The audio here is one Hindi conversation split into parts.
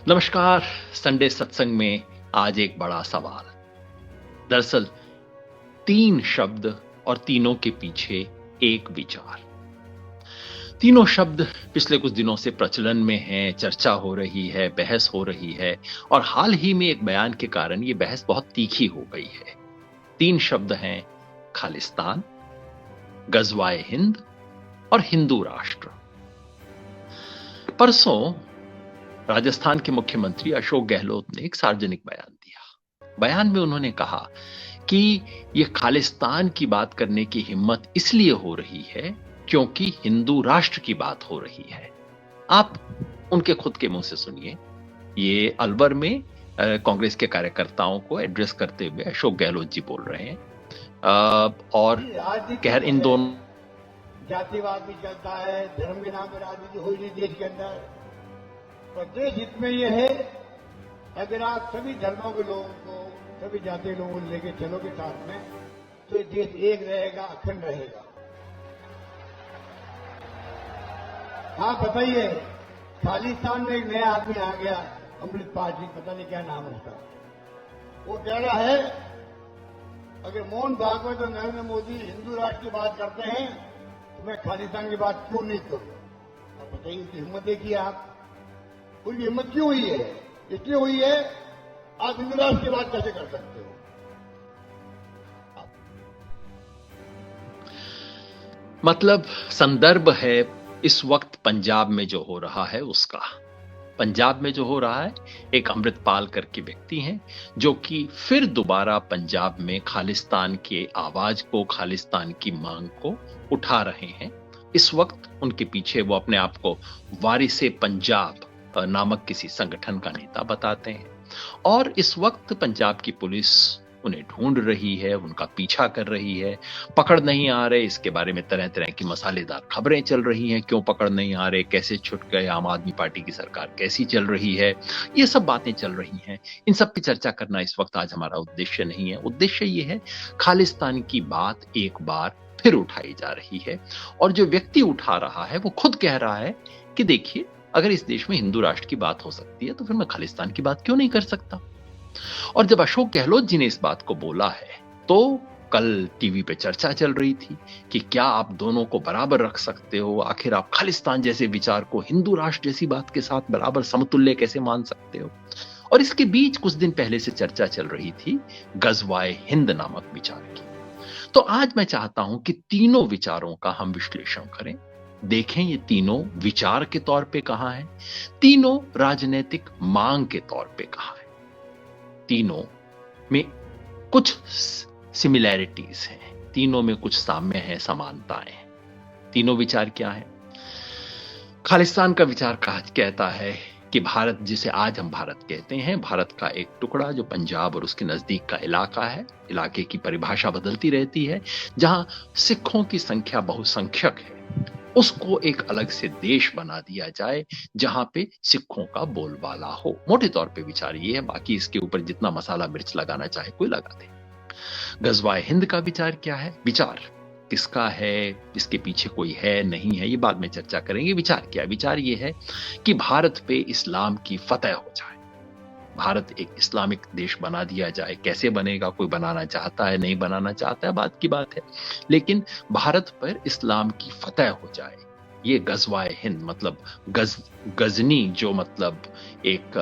नमस्कार। संडे सत्संग में आज एक बड़ा सवाल। दरअसल 3 शब्द और तीनों के पीछे एक विचार। तीनों शब्द पिछले कुछ दिनों से प्रचलन में हैं, चर्चा हो रही है, बहस हो रही है और हाल ही में एक बयान के कारण ये बहस बहुत तीखी हो गई है। 3 शब्द हैं खालिस्तान, गज़वाए हिंद और हिंदू राष्ट्र। परसों राजस्थान के मुख्यमंत्री अशोक गहलोत ने एक सार्वजनिक बयान दिया। बयान में उन्होंने कहा कि यह खालिस्तान की बात करने की हिम्मत इसलिए हो रही है क्योंकि हिंदू राष्ट्र की बात हो रही है। आप उनके खुद के मुंह से सुनिए। ये अलवर में कांग्रेस के कार्यकर्ताओं को एड्रेस करते हुए अशोक गहलोत जी बोल रहे हैं। और कह इन दोनों जातिवाद भी चलता है, धर्म के नाम पर राजनीति हो रही देश के अंदर। और देश हित में यह है, अगर आप सभी धर्मों के लोगों को, सभी जाति के लोगों को लेकर चलोगे साथ में, तो ये देश एक रहेगा, अखंड रहेगा। हाँ, बताइए, खालिस्तान में एक नया आदमी आ गया, अमृतपाल जी, पता नहीं क्या नाम है उसका। वो कह रहा है अगर मोहन भागवत और नरेंद्र मोदी हिंदू राष्ट्र की बात करते हैं तो मैं खालिस्तान की बात क्यों नहीं करूं। अब बताइए, उसकी हिम्मत देखिए आप, उनकी हिम्मत क्यों हुई है? इसलिए हुई है, आप हिंदू राष्ट्र की बात कैसे कर सकते हो? मतलब संदर्भ है इस वक्त पंजाब में जो हो रहा है उसका। पंजाब में जो हो रहा है, एक अमृतपाल करके व्यक्ति हैं जो कि फिर दोबारा पंजाब में खालिस्तान के आवाज को, खालिस्तान की मांग को उठा रहे हैं। इस वक्त उनके पीछे वो अपने आप को वारिसे पंजाब नामक किसी संगठन का नेता बताते हैं और इस वक्त पंजाब की पुलिस उन्हें ढूंढ रही है, उनका पीछा कर रही है। पकड़ नहीं आ रहे, इसके बारे में तरह तरह की मसालेदार खबरें चल रही हैं। क्यों पकड़ नहीं आ रहे, कैसे छुट गए, आम आदमी पार्टी की सरकार कैसी चल रही है, ये सब बातें चल रही हैं। इन सब की चर्चा करना इस वक्त आज हमारा उद्देश्य नहीं है। उद्देश्य ये है, खालिस्तान की बात एक बार फिर उठाई जा रही है और जो व्यक्ति उठा रहा है वो खुद कह रहा है कि देखिए, अगर इस देश में हिंदू राष्ट्र की बात हो सकती है तो फिर मैं खालिस्तान की बात क्यों नहीं कर सकता। और जब अशोक गहलोत जी ने इस बात को बोला है तो कल टीवी पे चर्चा चल रही थी कि क्या आप दोनों को बराबर रख सकते हो, आखिर आप खालिस्तान जैसे विचार को हिंदू राष्ट्र जैसी बात के साथ बराबर समतुल्य कैसे मान सकते हो। और इसके बीच कुछ दिन पहले से चर्चा चल रही थी गज़वाए हिंद नामक विचार की। तो आज मैं चाहता हूं कि तीनों विचारों का हम विश्लेषण करें, देखें ये तीनों विचार के तौर पे कहां है, तीनों राजनीतिक मांग के तौर पे कहां है। तीनों में कुछ सिमिलैरिटीज हैं, तीनों में कुछ साम्य है, समानताएं हैं। तीनों विचार क्या है? खालिस्तान का विचार कहता है कि भारत, जिसे आज हम भारत कहते हैं, भारत का एक टुकड़ा जो पंजाब और उसके नजदीक का इलाका है, इलाके की परिभाषा बदलती रहती है, जहां सिखों की संख्या बहुसंख्यक है, उसको एक अलग से देश बना दिया जाए जहां पे सिखों का बोलबाला हो। मोटे तौर पे विचार ये है, बाकी इसके ऊपर जितना मसाला मिर्च लगाना चाहे कोई लगा दे। गज़वाए हिंद का विचार क्या है? विचार किसका है, इसके पीछे कोई है नहीं है, ये बाद में चर्चा करेंगे। विचार क्या है? विचार ये है कि भारत पे इस्लाम की फतह हो जाए, भारत एक इस्लामिक देश बना दिया जाए। कैसे बनेगा, कोई बनाना चाहता है, नहीं बनाना चाहता है, बात की बात है, लेकिन भारत पर इस्लाम की फतह हो जाए। ये गज़वाए हिंद मतलब गजनी, जो मतलब एक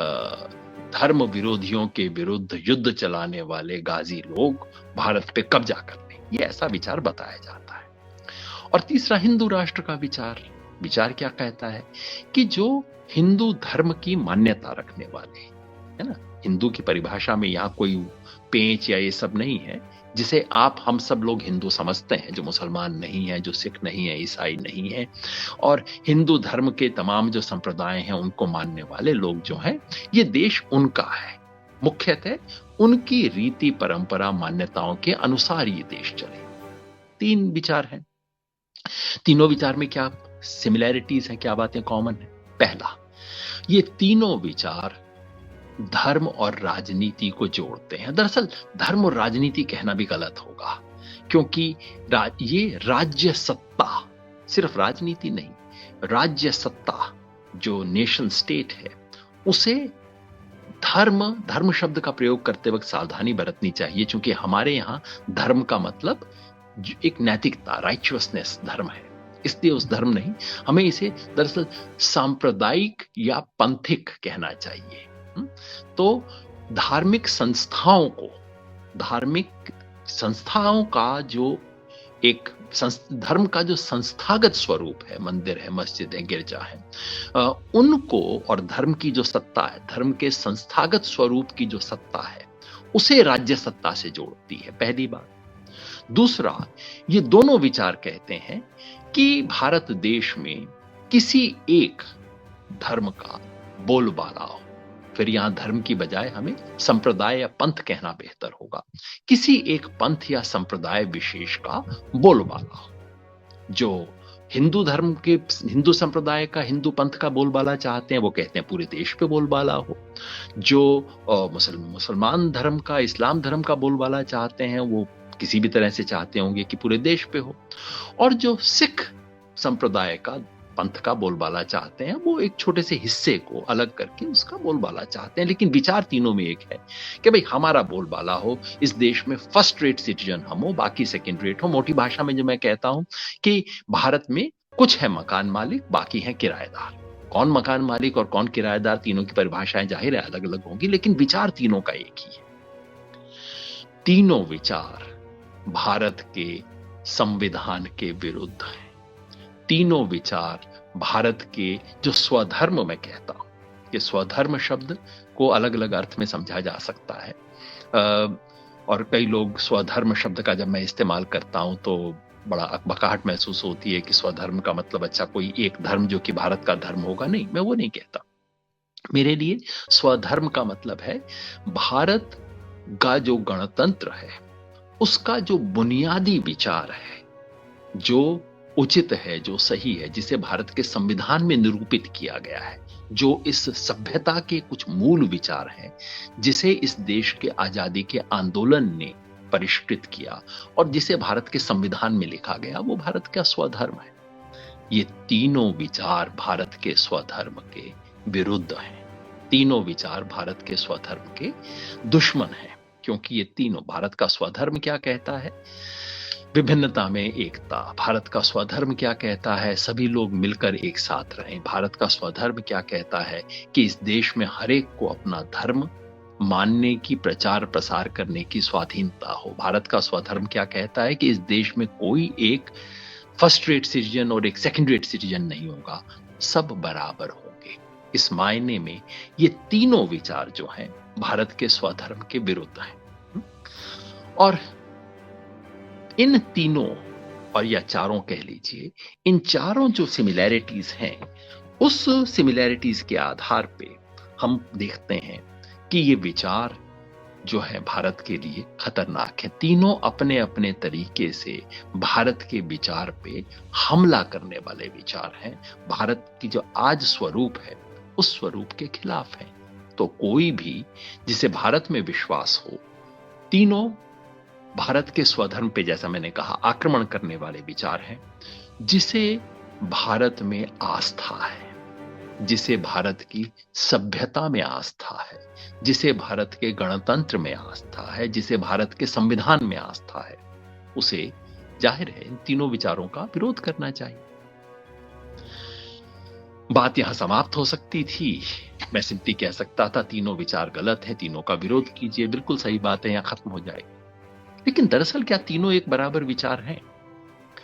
धर्म विरोधियों के विरुद्ध युद्ध चलाने वाले गाजी लोग भारत पे कब्जा कर लें, ये ऐसा विचार बताया जाता है। और तीसरा हिंदू राष्ट्र का विचार। विचार क्या कहता है कि जो हिंदू धर्म की मान्यता रखने वाले, है ना, हिंदू की परिभाषा में यहां कोई पेंच या ये सब नहीं है, जिसे आप हम सब लोग हिंदू समझते हैं, जो मुसलमान नहीं है, जो सिख नहीं है, ईसाई नहीं है, और हिंदू धर्म के तमाम जो संप्रदाय हैं उनको मानने वाले लोग जो हैं, ये देश उनका है। मुख्यतः उनकी रीति परंपरा मान्यताओं के अनुसार ये देश चले। 3 विचार हैं। तीनों विचार में क्या सिमिलैरिटीज हैं, क्या बातें कॉमन है? पहला, ये तीनों विचार धर्म और राजनीति को जोड़ते हैं। दरअसल धर्म और राजनीति कहना भी गलत होगा, क्योंकि ये राज्य सत्ता, सिर्फ राजनीति नहीं, राज्य सत्ता जो नेशन स्टेट है, उसे धर्म धर्म शब्द का प्रयोग करते वक्त सावधानी बरतनी चाहिए, क्योंकि हमारे यहां धर्म का मतलब एक नैतिकता, राइचुअसनेस धर्म है। इसलिए उस धर्म नहीं, हमें इसे दरअसल सांप्रदायिक या पंथिक कहना चाहिए। तो धार्मिक संस्थाओं का जो एक धर्म का जो संस्थागत स्वरूप है, मंदिर है, मस्जिद है, गिरजा है, उनको, और धर्म की जो सत्ता है, धर्म के संस्थागत स्वरूप की जो सत्ता है, उसे राज्य सत्ता से जोड़ती है, पहली बात। दूसरा, ये दोनों विचार कहते हैं कि भारत देश में किसी एक धर्म का बोलबाला हो। फिर यहां धर्म की बजाय हमें संप्रदाय या पंथ कहना बेहतर होगा। किसी एक पंथ या संप्रदाय विशेष का बोलबाला हो। जो हिंदू संप्रदाय का, हिंदू पंथ का बोलबाला चाहते हैं, वो कहते हैं पूरे देश पे बोलबाला हो। जो मुसलमान धर्म का, इस्लाम धर्म का बोलबाला चाहते हैं, वो किसी भी तरह से चाहते होंगे कि पूरे देश पे हो। और जो सिख संप्रदाय का, पंथ का बोलबाला चाहते हैं, वो एक छोटे से हिस्से को अलग करके उसका बोलबाला चाहते हैं। लेकिन विचार तीनों में एक है कि भाई हमारा बोलबाला हो, इस देश में फर्स्ट रेट सिटीजन हम हो, बाकी सेकंड रेट हो। मोटी भाषा में जो मैं कहता हूं कि भारत में कुछ है मकान मालिक, बाकी है किराएदार। कौन मकान मालिक और कौन किराएदार, तीनों की परिभाषाएं जाहिर है अलग अलग होंगी, लेकिन विचार तीनों का एक ही है। तीनों विचार भारत के संविधान के विरुद्ध है। तीनों विचार भारत के जो स्वधर्म, मैं कहता हूं कि स्वधर्म शब्द को अलग अलग अर्थ में समझा जा सकता है, और कई लोग स्वधर्म शब्द का जब मैं इस्तेमाल करता हूं तो बड़ा अकबकाहट महसूस होती है कि स्वधर्म का मतलब अच्छा कोई एक धर्म जो कि भारत का धर्म होगा। नहीं, मैं वो नहीं कहता। मेरे लिए स्वधर्म का मतलब है भारत का जो गणतंत्र है, उसका जो बुनियादी विचार है, जो उचित है, जो सही है, जिसे भारत के संविधान में निरूपित किया गया है, जो इस सभ्यता के कुछ मूल विचार हैं, जिसे इस देश के आजादी के आंदोलन ने परिष्कृत किया और जिसे भारत के संविधान में लिखा गया, वो भारत का स्वधर्म है। ये तीनों विचार भारत के स्वधर्म के विरुद्ध हैं। तीनों विचार भारत के स्वधर्म के दुश्मन हैं, क्योंकि ये तीनों, भारत का स्वधर्म क्या कहता है? विभिन्नता में एकता। भारत का स्वधर्म क्या कहता है? सभी लोग मिलकर एक साथ रहें। भारत का स्वधर्म क्या कहता है? कि इस देश में हर एक को अपना धर्म मानने की, प्रचार प्रसार करने की स्वाधीनता हो। भारत का स्वधर्म क्या कहता है? कि इस देश में कोई एक फर्स्ट रेट सिटीजन और एक सेकंड रेट सिटीजन नहीं होगा, सब बराबर होंगे। इस मायने में ये तीनों विचार जो हैं भारत के स्वधर्म के विरुद्ध हैं। और इन तीनों, और या चारों कह लीजिए, इन चारों जो सिमिलैरिटीज हैं, उस सिमिलैरिटीज के आधार पे हम देखते हैं कि ये विचार जो है भारत के लिए खतरनाक है। तीनों अपने अपने तरीके से भारत के विचार पे हमला करने वाले विचार हैं। भारत की जो आज स्वरूप है, उस स्वरूप के खिलाफ है। तो कोई भी जिसे भारत में विश्वास हो, तीनों भारत के स्वधर्म पे, जैसा मैंने कहा, आक्रमण करने वाले विचार हैं। जिसे भारत में आस्था है, जिसे भारत की सभ्यता में आस्था है, जिसे भारत के गणतंत्र में आस्था है, जिसे भारत के संविधान में आस्था है, उसे जाहिर है इन तीनों विचारों का विरोध करना चाहिए। बात यहां समाप्त हो सकती थी। मैं सिंपली कह सकता था तीनों विचार गलत है, तीनों का विरोध कीजिए, बिल्कुल सही बात है, यहां खत्म हो जाएगी। लेकिन दरअसल क्या तीनों एक बराबर विचार हैं?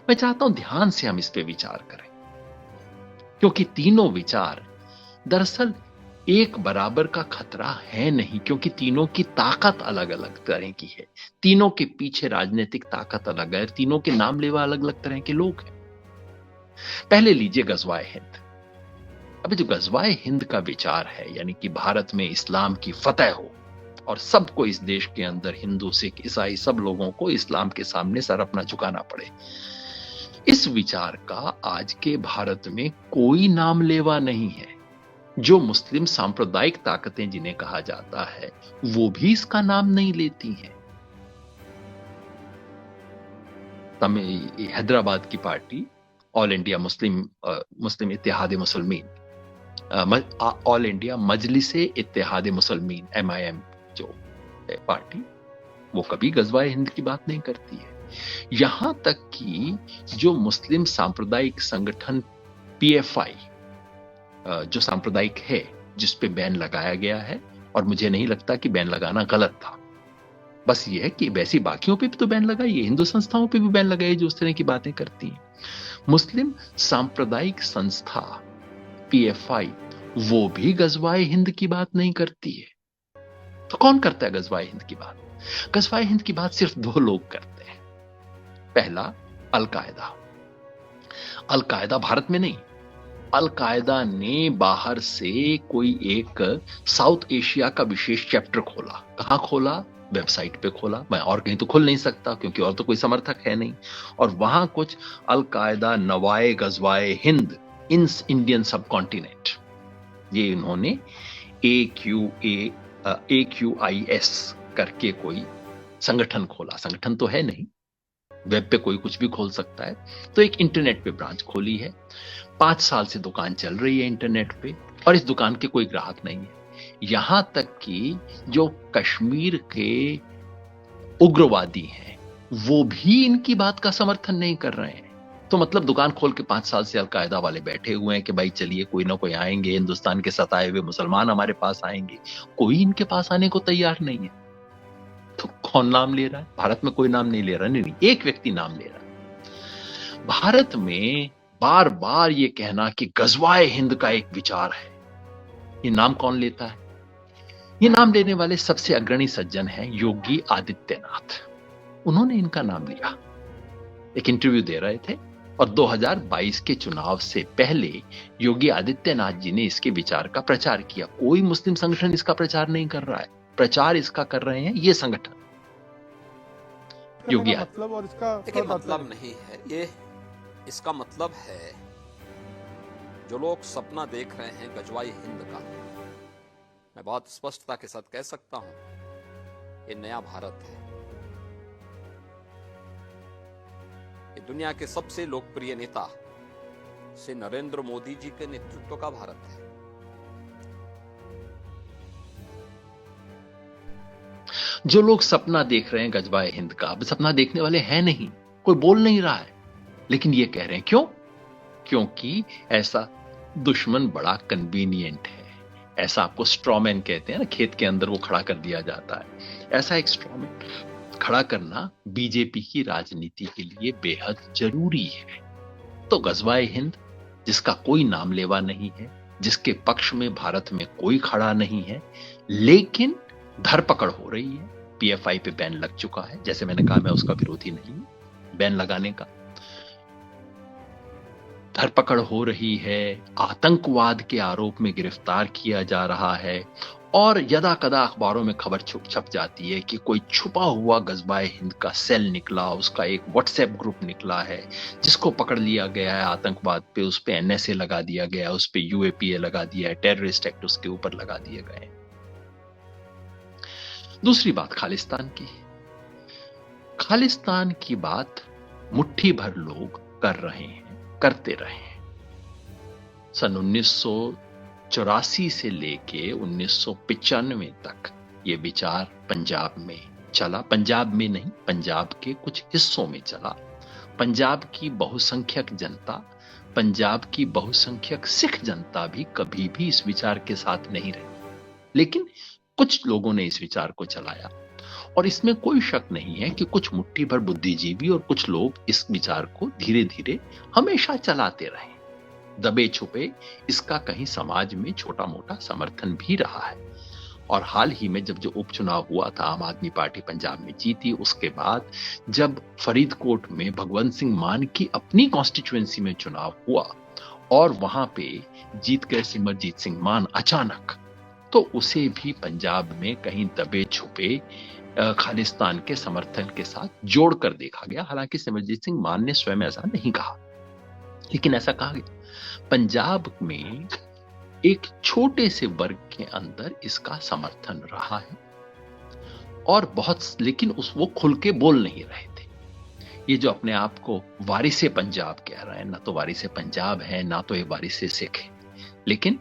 मैं चाहता हूं ध्यान से हम इस पे विचार करें, क्योंकि तीनों विचार दरअसल एक बराबर का खतरा है नहीं, क्योंकि तीनों की ताकत अलग अलग तरह की है। तीनों के पीछे राजनीतिक ताकत अलग है, तीनों के नाम लेवा अलग अलग तरह के लोग हैं। पहले लीजिए गजवाए हिंद। अभी जो गजवाए हिंद का विचार है, यानी कि भारत में इस्लाम की फतह हो और सबको इस देश के अंदर, हिंदू सिख ईसाई सब लोगों को इस्लाम के सामने सर अपना झुकाना पड़े, इस विचार का आज के भारत में कोई नाम लेवा नहीं है। जो मुस्लिम सांप्रदायिक ताकतें जिन्हें कहा जाता है, वो भी इसका नाम नहीं लेती हैं। हैदराबाद की party all India Muslim Ittehad Muslimeen, all India Majlis-e Ittehad Muslimeen MIM जो है पार्टी, वो कभी गजवाए हिंद की बात नहीं करती है। यहां तक कि जो मुस्लिम सांप्रदायिक संगठन PFI जो सांप्रदायिक है, जिस पे बैन लगाया गया है, और मुझे नहीं लगता कि बैन लगाना गलत था, बस ये है कि वैसी बाकियों पे भी तो बैन लगाइए, हिंदू संस्थाओं पे भी बैन लगाइए जो उस तरह की बातें करती हैं। मुस्लिम सांप्रदायिक संस्था PFI वो भी गजवाए हिंद की बात नहीं करती है। तो कौन करता है गजवाए हिंद की बात? गजवाए हिंद की बात सिर्फ दो लोग करते हैं। पहला, अलकायदा। अलकायदा भारत में नहीं, अलकायदा ने बाहर से कोई एक साउथ एशिया का विशेष चैप्टर खोला। कहां खोला? वेबसाइट पे खोला। मैं और कहीं तो खोल नहीं सकता क्योंकि और तो कोई समर्थक है नहीं। और वहां कुछ अलकायदा नवाए गजवाए हिंद इन इंडियन सब कॉन्टिनेंट, ये इन्होंने AQIS करके कोई संगठन खोला। संगठन तो है नहीं, वेब पे कोई कुछ भी खोल सकता है। तो एक इंटरनेट पे ब्रांच खोली है। 5 साल से दुकान चल रही है इंटरनेट पे, और इस दुकान के कोई ग्राहक नहीं है। यहां तक कि जो कश्मीर के उग्रवादी हैं वो भी इनकी बात का समर्थन नहीं कर रहे हैं। तो मतलब दुकान खोल के 5 साल से अलकायदा वाले बैठे हुए हैं कि भाई चलिए कोई ना कोई आएंगे, हिंदुस्तान के सताए हुए मुसलमान हमारे पास आएंगे। कोई इनके पास आने को तैयार नहीं है। तो कौन नाम ले रहा है? भारत में कोई नाम नहीं ले रहा। नहीं, एक व्यक्ति नाम ले रहा है। भारत में बार बार ये कहना कि गजवाए हिंद का एक विचार है, ये नाम कौन लेता है? ये नाम लेने वाले सबसे अग्रणी सज्जन हैं योगी आदित्यनाथ। उन्होंने इनका नाम लिया, एक इंटरव्यू दे रहे थे, और 2022 के चुनाव से पहले योगी आदित्यनाथ जी ने इसके विचार का प्रचार किया। कोई मुस्लिम संगठन इसका प्रचार नहीं कर रहा है, प्रचार इसका कर रहे हैं ये संगठन योगी मतलब, और इसका देखिए मतलब नहीं है ये। इसका मतलब है जो लोग सपना देख रहे हैं गजवाई हिंद का, मैं बहुत स्पष्टता के साथ कह सकता हूं, ये नया भारत है। ये दुनिया के सबसे लोकप्रिय नेता श्री नरेंद्र मोदी जी के नेतृत्व का भारत है। जो लोग सपना देख रहे हैं गजवाए हिंद का, अब सपना देखने वाले हैं नहीं, कोई बोल नहीं रहा है, लेकिन ये कह रहे हैं। क्यों? क्योंकि ऐसा दुश्मन बड़ा कन्वीनियंट है। ऐसा आपको स्ट्रॉमैन कहते हैं ना, खेत के अंदर वो खड़ा कर दिया जाता है। ऐसा एक स्ट्रॉमैन खड़ा करना बीजेपी की राजनीति के लिए बेहद जरूरी है। तो गजवाए हिंद, जिसका कोई नाम लेवा नहीं है, जिसके पक्ष में भारत में कोई खड़ा नहीं है, लेकिन धरपकड़ हो रही है। PFI पे बैन लग चुका है। जैसे मैंने कहा, मैं उसका विरोधी नहीं हूं बैन लगाने का। धरपकड़ हो रही है, आतंकवाद के आरोप में गिरफ्तार किया जा रहा है, और यदा कदा अखबारों में खबर छप जाती है कि कोई छुपा हुआ गजवाए हिंद का सेल निकला, उसका एक व्हाट्सएप ग्रुप निकला है जिसको पकड़ लिया गया है आतंकवाद पे। उस पे NSA लगा दिया गया है, उस पे UAPA लगा दिया है, टेररिस्ट एक्ट उसके ऊपर लगा दिए गए हैं। दूसरी बात खालिस्तान की। खालिस्तान की बात मुट्ठी भर लोग कर रहे हैं, करते रहे हैं। सन 1984 से लेके 1995 तक ये विचार पंजाब में चला। पंजाब में नहीं, पंजाब के कुछ हिस्सों में चला। पंजाब की बहुसंख्यक जनता, पंजाब की बहुसंख्यक सिख जनता भी कभी भी इस विचार के साथ नहीं रही, लेकिन कुछ लोगों ने इस विचार को चलाया। और इसमें कोई शक नहीं है कि कुछ मुट्ठी भर बुद्धिजीवी और कुछ लोग इस विचार को धीरे धीरे हमेशा चलाते रहे, दबे छुपे। इसका कहीं समाज में छोटा मोटा समर्थन भी रहा है। और हाल ही में जब जो उपचुनाव हुआ था, आम आदमी पार्टी पंजाब में जीती। उसके बाद जब फरीदकोट में भगवंत सिंह मान की अपनी कॉन्स्टिट्यूएंसी में चुनाव हुआ और वहां पे जीत गए सिमरजीत सिंह मान अचानक, तो उसे भी पंजाब में कहीं दबे छुपे खालिस्तान के समर्थन के साथ जोड़कर देखा गया। हालांकि सिमरजीत सिंह मान ने स्वयं ऐसा नहीं कहा, लेकिन ऐसा कहा गया। पंजाब में एक छोटे से वर्ग के अंदर इसका समर्थन रहा है, और बहुत, लेकिन वो खुल के बोल नहीं रहे थे। ये जो अपने आप को वारिसे पंजाब कह रहे हैं, ना तो वारिसे पंजाब है, ना तो ये वारिसे सिख है, लेकिन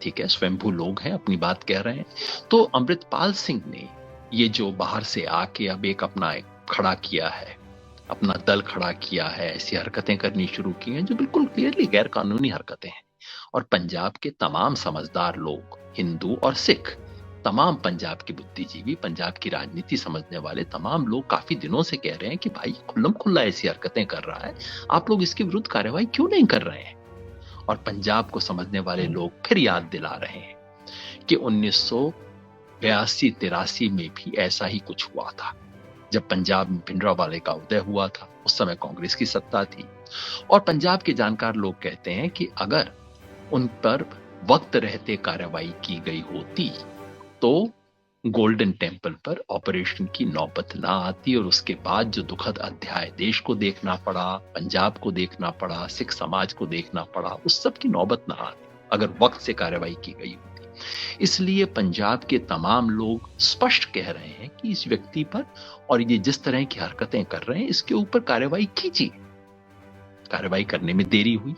ठीक है, स्वयंभू लोग हैं, अपनी बात कह रहे हैं। तो अमृतपाल सिंह ने ये जो बाहर से आके अब एक अपना एक खड़ा किया है, अपना दल खड़ा किया है, ऐसी हरकतें करनी शुरू की हैं जो बिल्कुल क्लियरली गैर कानूनी हरकतें हैं। और पंजाब के तमाम समझदार लोग, हिंदू और सिख, तमाम पंजाब के बुद्धिजीवी, पंजाब की राजनीति समझने वाले तमाम लोग काफी दिनों से कह रहे हैं कि भाई खुल्लम खुल्ला ऐसी हरकतें कर रहा है, आप लोग इसके विरुद्ध कार्रवाई क्यों नहीं कर रहे हैं। और पंजाब को समझने वाले लोग फिर याद दिला रहे हैं कि 1982-83 में भी ऐसा ही कुछ हुआ था, जब पंजाब में भिंडरावाले का उदय हुआ था। उस समय कांग्रेस की सत्ता थी। और पंजाब के जानकार लोग कहते हैं कि अगर उन पर वक्त रहते कार्रवाई की गई होती तो गोल्डन टेम्पल पर ऑपरेशन की नौबत ना आती, और उसके बाद जो दुखद अध्याय देश को देखना पड़ा, पंजाब को देखना पड़ा, सिख समाज को देखना पड़ा, उस सब की नौबत ना आती अगर वक्त से कार्रवाई की गई होती। इसलिए पंजाब के तमाम लोग स्पष्ट कह रहे हैं कि इस व्यक्ति पर और ये जिस तरह की हरकतें कर रहे हैं इसके ऊपर कार्रवाई कीजिए। कार्रवाई करने में देरी हुई,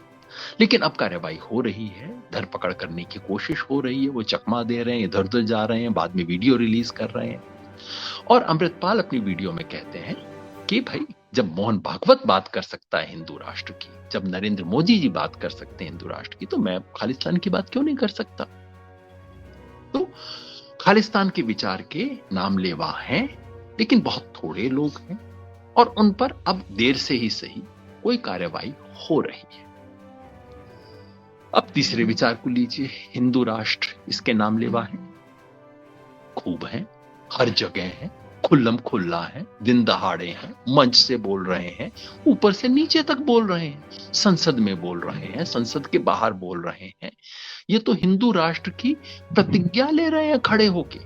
लेकिन अब कार्रवाई हो रही है, धरपकड़ करने की कोशिश हो रही है, वो चकमा दे रहे हैं, इधर उधर जा रहे हैं, बाद में वीडियो रिलीज कर रहे हैं। और अमृतपाल अपनी वीडियो में कहते हैं कि भाई जब मोहन भागवत बात कर सकता है हिंदू राष्ट्र की, जब नरेंद्र मोदी जी बात कर सकते हैं हिंदू राष्ट्र की, तो मैं खालिस्तान की बात क्यों नहीं कर सकता। तो खालिस्तान के विचार के नामलेवा हैं, लेकिन बहुत थोड़े लोग हैं, और उन पर अब देर से ही सही कोई कार्रवाई हो रही है। अब तीसरे विचार को लीजिए, हिंदू राष्ट्र, इसके नामलेवा है, खूब है, हर जगह है, खुल्लम खुल्ला है, दिन दहाड़े हैं, मंच से बोल रहे हैं, ऊपर से नीचे तक बोल रहे हैं, संसद में बोल रहे हैं, संसद के बाहर बोल रहे हैं। ये तो हिंदू राष्ट्र की प्रतिज्ञा ले रहे हैं खड़े होके।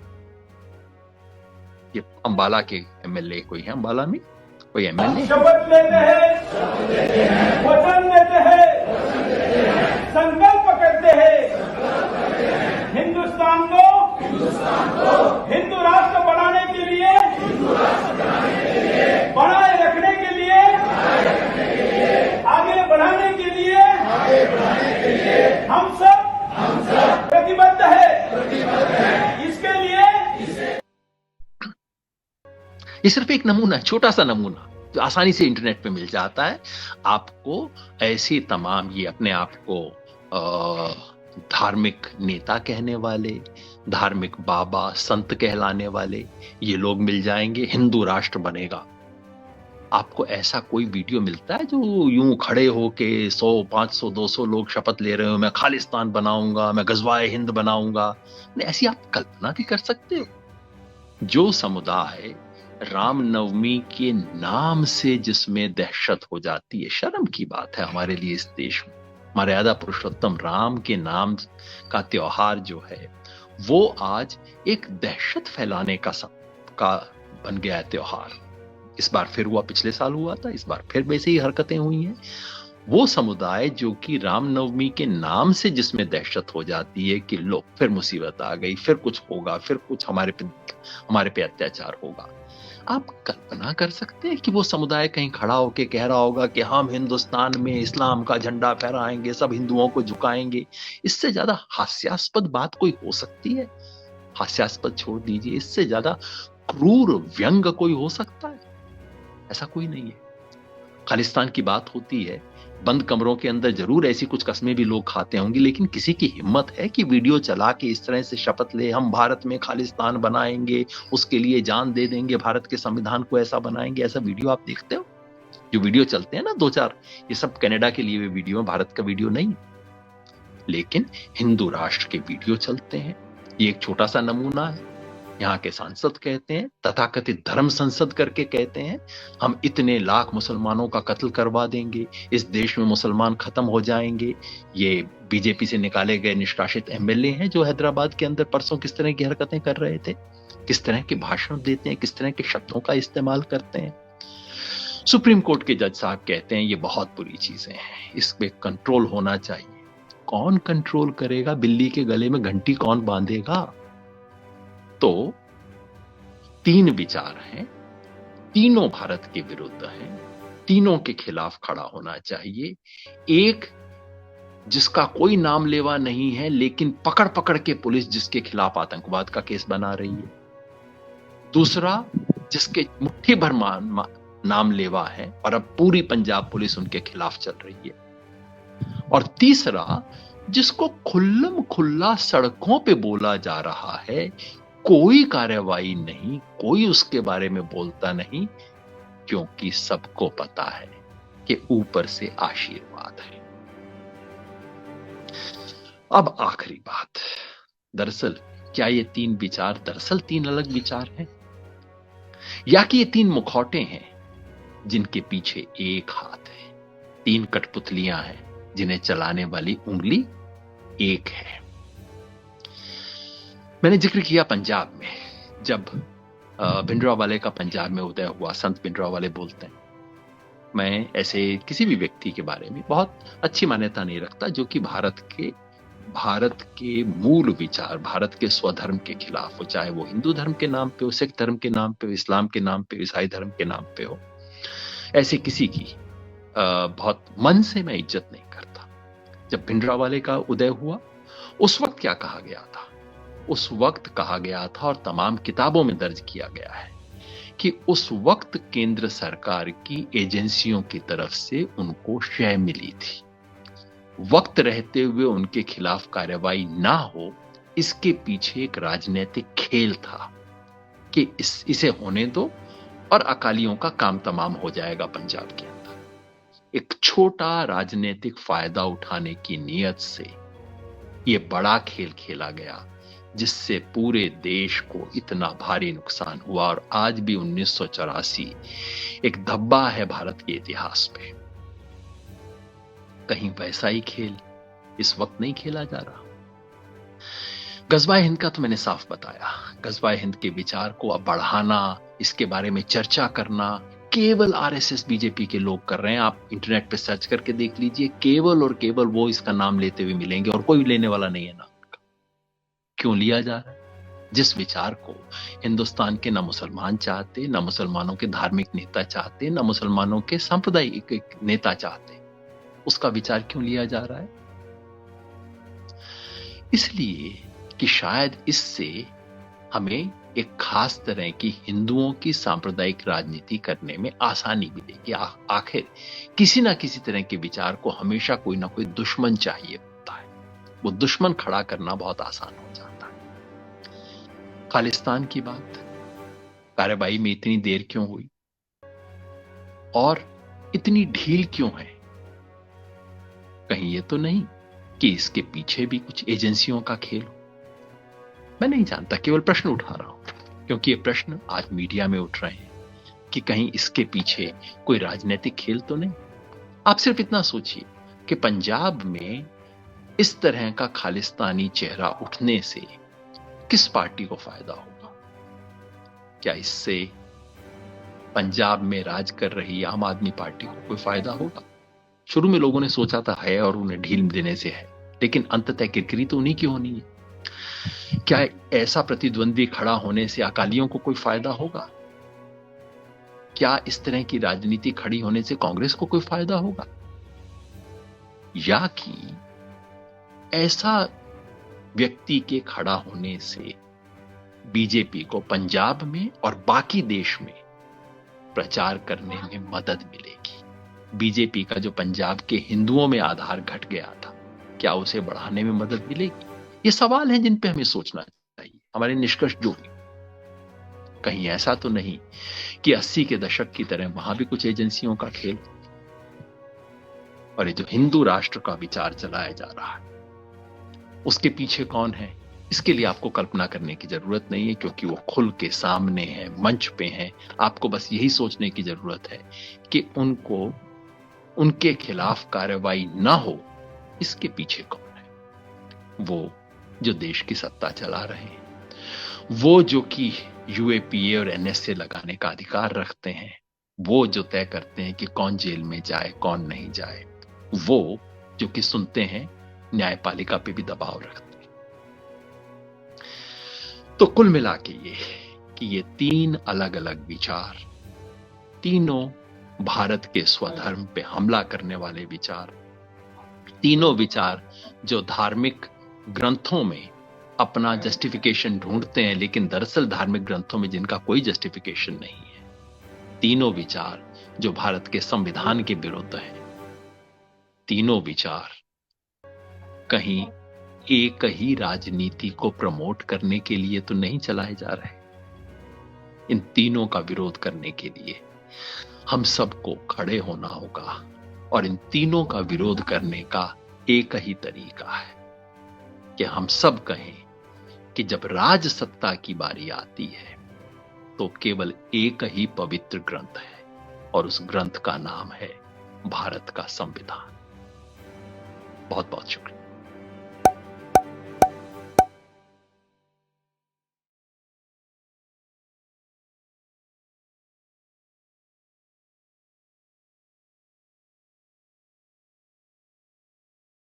ये अंबाला के एमएलए कोई है, अंबाला में कोई एमएलए शपथ लेते हैं, वचन देते हैं, संकल्प करते हैं, हिंदुस्तान को हिंदू राष्ट्र बनाने के लिए, बनाए रखने के लिए, आगे बढ़ाने के लिए हम सब प्रतिबद्ध है। इसके लिए ये सिर्फ एक नमूना, छोटा सा नमूना जो आसानी से इंटरनेट पे मिल जाता है। आपको ऐसी तमाम, ये अपने आप को धार्मिक नेता कहने वाले, धार्मिक बाबा संत कहलाने वाले ये लोग मिल जाएंगे। हिंदू राष्ट्र बनेगा, आपको ऐसा कोई वीडियो मिलता है जो यूं खड़े होके 100, 500, 200 लोग शपथ ले रहे हो, मैं खालिस्तान बनाऊंगा, मैं गजवाए हिंद बनाऊंगा। नहीं, ऐसी आप कल्पना भी कर सकते हो। जो समुदाय रामनवमी के नाम से जिसमें दहशत हो जाती है, शर्म की बात है हमारे लिए इस देश में। मर्यादा पुरुषोत्तम राम के नाम का त्योहार जो है वो आज एक दहशत फैलाने का बन गया है त्योहार। इस बार फिर हुआ, पिछले साल हुआ था, इस बार फिर वैसे ही हरकतें हुई हैं। वो समुदाय जो कि रामनवमी के नाम से जिसमें दहशत हो जाती है कि लो फिर मुसीबत आ गई, फिर कुछ होगा, फिर कुछ हमारे पे अत्याचार होगा। आप कल्पना कर सकते हैं कि वो समुदाय कहीं खड़ा होकर कह रहा होगा कि हम हिंदुस्तान में इस्लाम का झंडा फहराएंगे, सब हिंदुओं को झुकाएंगे। इससे ज्यादा हास्यास्पद बात कोई हो सकती है? हास्यास्पद छोड़ दीजिए, इससे ज्यादा क्रूर व्यंग कोई हो सकता है? ऐसा कोई नहीं है। खालिस्तान की बात होती है, बंद कमरों के अंदर जरूर ऐसी कुछ कस्में भी लोग खाते होंगे, लेकिन किसी की हिम्मत है कि वीडियो चला के इस तरह से शपथ ले, हम भारत में खालिस्तान बनाएंगे, उसके लिए जान दे देंगे, भारत के संविधान को ऐसा बनाएंगे? ऐसा वीडियो आप देखते हो? जो वीडियो चलते हैं ना 2-4, ये सब कनाडा के लिए वीडियो है, भारत का वीडियो नहीं। लेकिन हिंदू राष्ट्र के वीडियो चलते हैं। ये एक छोटा सा नमूना है। यहाँ के सांसद कहते हैं, तथाकथित धर्म संसद करके कहते हैं, हम इतने लाख मुसलमानों का कत्ल करवा देंगे, इस देश में मुसलमान खत्म हो जाएंगे। ये बीजेपी से निकाले गए निष्कासित एमएलए हैं जो हैदराबाद के अंदर परसों किस तरह की हरकतें कर रहे थे, किस तरह के भाषण देते हैं, किस तरह के शब्दों का इस्तेमाल करते हैं। सुप्रीम कोर्ट के जज साहब कहते हैं ये बहुत बुरी चीजें हैं, इस पे कंट्रोल होना चाहिए। कौन कंट्रोल करेगा? बिल्ली के गले में घंटी कौन बांधेगा? तो 3 विचार हैं, तीनों भारत के विरुद्ध हैं, तीनों के खिलाफ खड़ा होना चाहिए। एक जिसका कोई नाम लेवा नहीं है, लेकिन पकड़ पकड़ के पुलिस जिसके खिलाफ आतंकवाद का केस बना रही है। दूसरा, जिसके मुट्ठी भर नाम लेवा है और अब पूरी पंजाब पुलिस उनके खिलाफ चल रही है। और तीसरा, जिसको खुल्लम खुल्ला सड़कों पे बोला जा रहा है, कोई कार्रवाई नहीं, कोई उसके बारे में बोलता नहीं, क्योंकि सबको पता है कि ऊपर से आशीर्वाद है। अब आखिरी बात, दरअसल क्या ये तीन विचार दरअसल तीन अलग विचार हैं, या कि ये तीन मुखौटे हैं जिनके पीछे एक हाथ है, तीन कठपुतलियां हैं जिन्हें चलाने वाली उंगली एक है। मैंने जिक्र किया पंजाब में, जब भिंडरावाले का पंजाब में उदय हुआ, संत भिंडरावाले बोलते हैं, मैं ऐसे किसी भी व्यक्ति के बारे में बहुत अच्छी मान्यता नहीं रखता जो कि भारत के मूल विचार, भारत के स्वधर्म के खिलाफ हो, चाहे वो हिंदू धर्म के नाम पे हो, सिख धर्म के नाम पे हो, इस्लाम के नाम पे, ईसाई धर्म के नाम पे हो, ऐसे किसी की बहुत मन से मैं इज्जत नहीं करता। जब भिंडरावाले का उदय हुआ, उस वक्त क्या कहा गया था? उस वक्त कहा गया था और तमाम किताबों में दर्ज किया गया है कि उस वक्त केंद्र सरकार की एजेंसियों की तरफ से उनको शय मिली थी। वक्त रहते हुए उनके खिलाफ कार्रवाई ना हो, इसके पीछे एक राजनीतिक खेल था कि इसे होने दो और अकालियों का काम तमाम हो जाएगा पंजाब के अंदर। एक छोटा राजनीतिक फायदा उठाने की नीयत से यह बड़ा खेल खेला गया, जिससे पूरे देश को इतना भारी नुकसान हुआ। और आज भी 1984 एक धब्बा है भारत के इतिहास पे। कहीं वैसा ही खेल इस वक्त नहीं खेला जा रहा। गजवाए हिंद का तो मैंने साफ बताया। गजवाए हिंद के विचार को अब बढ़ाना, इसके बारे में चर्चा करना, केवल आरएसएस बीजेपी के लोग कर रहे हैं। आप इंटरनेट पे सर्च करके देख लीजिए, केवल और केवल वो इसका नाम लेते हुए मिलेंगे और कोई लेने वाला नहीं है नाम का। क्यों लिया जा रहा है? जिस विचार को हिंदुस्तान के ना मुसलमान चाहते, ना मुसलमानों के धार्मिक नेता चाहते, ना मुसलमानों के सांप्रदायिक नेता चाहते, उसका विचार क्यों लिया जा रहा है? इसलिए कि शायद इससे हमें एक खास तरह की हिंदुओं की सांप्रदायिक राजनीति करने में आसानी मिलेगी। आखिर किसी ना किसी तरह के विचार को हमेशा कोई ना कोई दुश्मन चाहिए होता है, वो दुश्मन खड़ा करना बहुत आसान हो जाता है। खालिस्तान की बात, कार्रवाई में इतनी देर क्यों हुई और इतनी ढील क्यों है? कहीं ये तो नहीं कि इसके पीछे भी कुछ एजेंसियों का खेल हो? मैं नहीं जानता, केवल प्रश्न उठा रहा हूं, क्योंकि ये प्रश्न आज मीडिया में उठ रहे हैं कि कहीं इसके पीछे कोई राजनीतिक खेल तो नहीं। आप सिर्फ इतना सोचिए कि पंजाब में इस तरह का खालिस्तानी चेहरा उठने से किस पार्टी को फायदा होगा? क्या इससे पंजाब में राज कर रही आम आदमी पार्टी को कोई फायदा होगा? शुरू में लोगों ने सोचा था है और उन्हें ढील देने से है, लेकिन अंततः किरकिरी तो उन्हीं की होनी है। क्या ऐसा प्रतिद्वंदी खड़ा होने से अकालियों को कोई फायदा होगा? क्या इस तरह की राजनीति खड़ी होने से कांग्रेस को कोई फायदा होगा? या कि ऐसा व्यक्ति के खड़ा होने से बीजेपी को पंजाब में और बाकी देश में प्रचार करने में मदद मिलेगी? बीजेपी का जो पंजाब के हिंदुओं में आधार घट गया था, क्या उसे बढ़ाने में मदद मिलेगी? ये सवाल हैं जिन पे हमें सोचना चाहिए। हमारे निष्कर्ष जो भी, कहीं ऐसा तो नहीं कि 80 के दशक की तरह वहां भी कुछ एजेंसियों का खेल, और ये जो हिंदू राष्ट्र का विचार चलाया जा रहा है उसके पीछे कौन है? इसके लिए आपको कल्पना करने की जरूरत नहीं है, क्योंकि वो खुल के सामने है, मंच पे है। आपको बस यही सोचने की जरूरत है कि उनके खिलाफ कार्रवाई ना हो, इसके पीछे कौन है? वो जो देश की सत्ता चला रहे हैं, वो जो कि यूएपीए और एनएसए लगाने का अधिकार रखते हैं, वो जो तय करते हैं कि कौन जेल में जाए कौन नहीं जाए, वो जो कि सुनते हैं न्यायपालिका पे भी दबाव रखते हैं। तो कुल मिला के ये तीन अलग अलग विचार, तीनों भारत के स्वधर्म पे हमला करने वाले विचार, तीनों विचार जो धार्मिक ग्रंथों में अपना जस्टिफिकेशन ढूंढते हैं, लेकिन दरअसल धार्मिक ग्रंथों में जिनका कोई जस्टिफिकेशन नहीं है, तीनों विचार जो भारत के संविधान के विरुद्ध हैं, तीनों विचार कहीं एक ही राजनीति को प्रमोट करने के लिए तो नहीं चलाए जा रहे। इन तीनों का विरोध करने के लिए हम सबको खड़े होना होगा, और इन तीनों का विरोध करने का एक ही तरीका है कि हम सब कहें कि जब राज सत्ता की बारी आती है तो केवल एक ही पवित्र ग्रंथ है, और उस ग्रंथ का नाम है भारत का संविधान। बहुत बहुत शुक्रिया।